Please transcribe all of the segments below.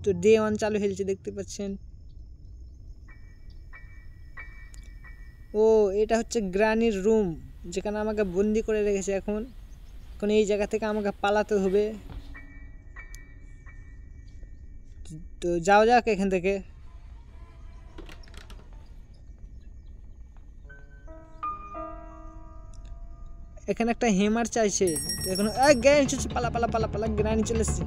তো ডে 1 চালু হয়েছে দেখতে পাচ্ছেন। ও এটা হচ্ছে গ্রানির রুম, যেখানে আমাকে বন্দি করে রেখেছে। এখন এই জায়গা থেকে আমাকে পালাতে হবে। তো যাওয়া যাক এখান থেকে। এখানে একটা হেমার চাইছে। তো এখন গ্রানি চলছে, পালা পালা পালা পালা, গ্রানি চলে এসছে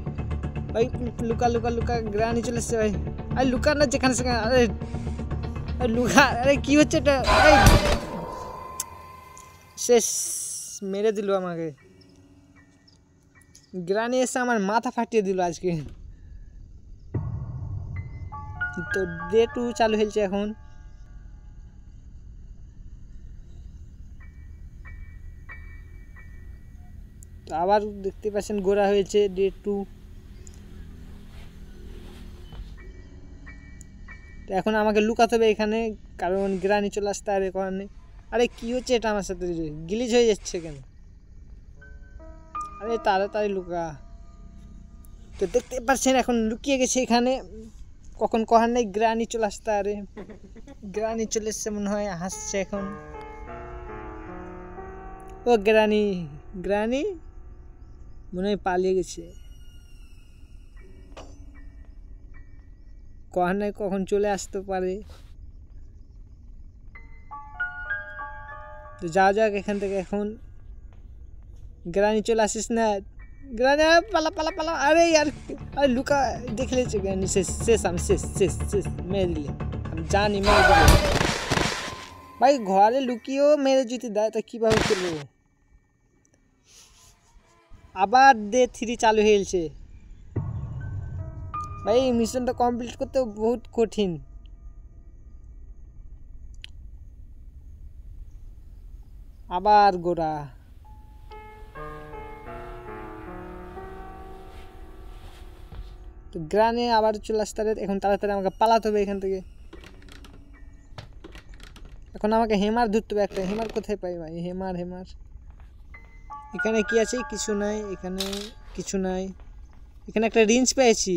ভাই। লুকা লুকা লুকা, গ্রানি চলে এসছে ভাই। আরে লুকা না যেখানে সেখানে, আরে লুকা। আরে কি হচ্ছে এটা? শেষ, মেরে দিল আমাকে। গ্রানি এসে আমার মাথা ফাটিয়ে দিল আজকে। তো ডে 2 চালু হয়েছে এখন। তো আবার দেখতে পাচ্ছেন গোড়া হয়েছে ডে 2। তো এখন আমাকে লুকাতে হবে এখানে, কারণ গ্রানি চলে আসতে আর এখানে। আরে কি হচ্ছে এটা? আমার সাথে গ্লিচ হয়ে যাচ্ছে কেন? আরে তাড়াতাড়ি লুকা। তো দেখতে পাচ্ছেন এখন লুকিয়ে গেছে এখানে। কখন কখন নেই গ্রানি চলে আসতে। আরে গ্রানি চলে এসছে মনে হয়, হাসছে এখন। ও গ্রানি, গ্রানি মনে হয় পালিয়ে গেছে। কখন নাই কখন চলে আসতে পারে। তো যাওয়া যাক এখান থেকে এখন। গ্রানি চলে আসিস না, গ্রানি পালা পালা পালা। আরে यार, আরে লুকা, দেখে লেছে গ্রানি। শেষ শেষ, আমি শেষ শেষ শেষ, মেরে দিলে। আমি জানি মেরে দিলে ভাই। ঘরে লুকিয়েও মেরে যদি দেয় তা কীভাবে খেলবো? আবার ডে 3 চালু হয়েছে ভাই। মিশনটা কমপ্লিট করতে বহুত কঠিন। আবার গোড়া। তো গ্রানে আবার চলে আসতে হবে এখন। তাড়াতাড়ি আমাকে পালাতে হবে এখান থেকে। এখন আমাকে হেমার ধরতে হবে একটা। হেমার কোথায় পাই ভাই? হেমার হেমার এখানে কি আছে? কিছু নাই এখানে, কিছু নাই। এখানে একটা রিঞ্চ পেয়েছি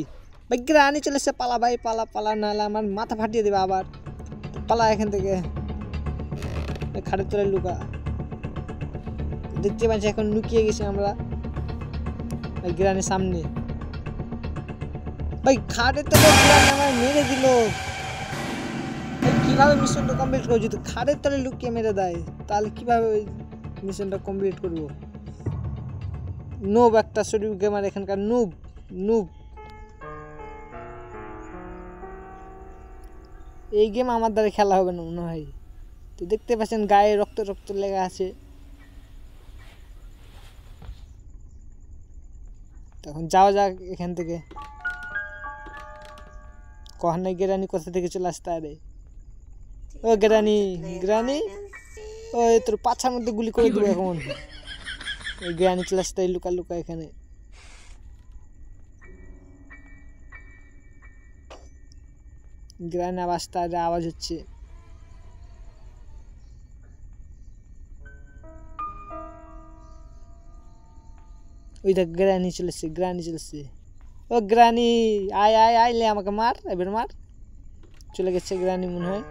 ভাই। গ্রানি চলে এসে, পালা ভাই পালা পালা, নাহলে আমার মাথা ফাটিয়ে দেবে আবার। পালা এখান থেকে, খাটের তলায় লুকা। দেখতে পাচ্ছি এখন লুকিয়ে গেছি আমরা ভাই গ্রানির সামনে। ভাই খাটের তলায় গ্রানি আমার মেরে দিল। কিভাবে মিশনটা কমপ্লিট করবো? যদি খাটের তলে লুকিয়ে মেরে দেয় তাহলে কিভাবে মিশনটা কমপ্লিট করবো? নুব একটা শরীর গেমার এখানকার, নুব নুব। এই গেম আমার দ্বারা খেলা হবে না মনে হয়। তো দেখতে পাচ্ছেন গায়ে রক্ত রক্ত লেগে আছে। তখন যাওয়া যাক এখান থেকে। কহানাই গ্রানি কোথা থেকে চলে আসতে আরে। ও গ্রানি, গ্রানি ও তোর পাছার মধ্যে গুলি করে দেবো এখন। ওই গ্রানি চলে আসতে, লুকা লুকা এখানে। গ্রানি আওয়াজটা আওয়াজ হচ্ছে। ওই দেখ গ্রানি চলেছে, গ্রানি চলেছে। ও গ্রানি আয় আয় আয়, লে আমাকে মার, এবার মার। চলে গেছে গ্রানি মনে হয়।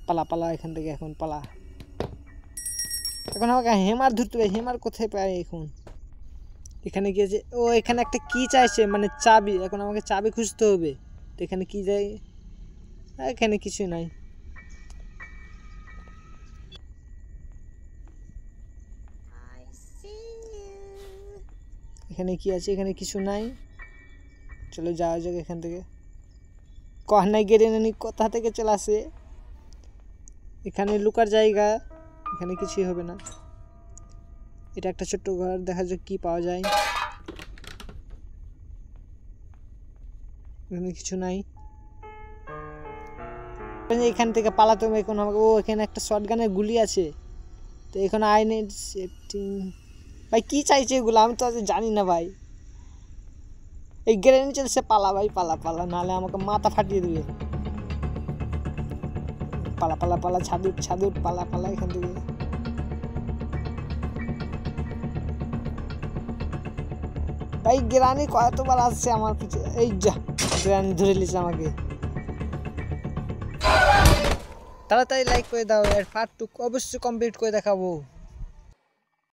পালা পালা এখান থেকে এখন, পালা। এখন আমাকে হেমার ধরতে হবে। হেমার কোথায় পাই এখন? এখানে গিয়েছে। ও এখানে একটা কি চাইছে, মানে চাবি। এখন আমাকে চাবি খুঁজতে হবে। তো এখানে কি যাই? এখানে কিছু নাই। এখানে কি আছে? এখানে কিছু নাই। চলো যাওয়া যাক এখান থেকে। কহানাই গেরেনি কোথা থেকে চলে আসে। এখানে লুকার জায়গা, এখানে কিছুই হবে না। এটা একটা ছোট্ট ঘর, দেখা যাক কি পাওয়া যায়। এখানে কিছু নাই। এখান থেকে পালাতে হবে এখন আমাকে। ও এখানে একটা শটগানের গুলি আছে। তো এখন আইনে সেটিং ভাই কি চাইছে এগুলো? আমি তো আজ জানি না ভাই। এই গ্রেনেড চলছে, পালা ভাই পালা পালা, নাহলে আমাকে মাথা ফাটিয়ে দেবে। পালা পালা পালা, ছাদুট ছাদুট, পালা পালা এখান থেকে। ভাই গ্রানি কতবার আসছে আমার পিছে, এই যা গ্রানি ধরে নিয়েছে আমাকে। তাড়াতাড়ি লাইক করে দাও, এর পার্ট 2 অবশ্যই কমপ্লিট করে দেখাবো।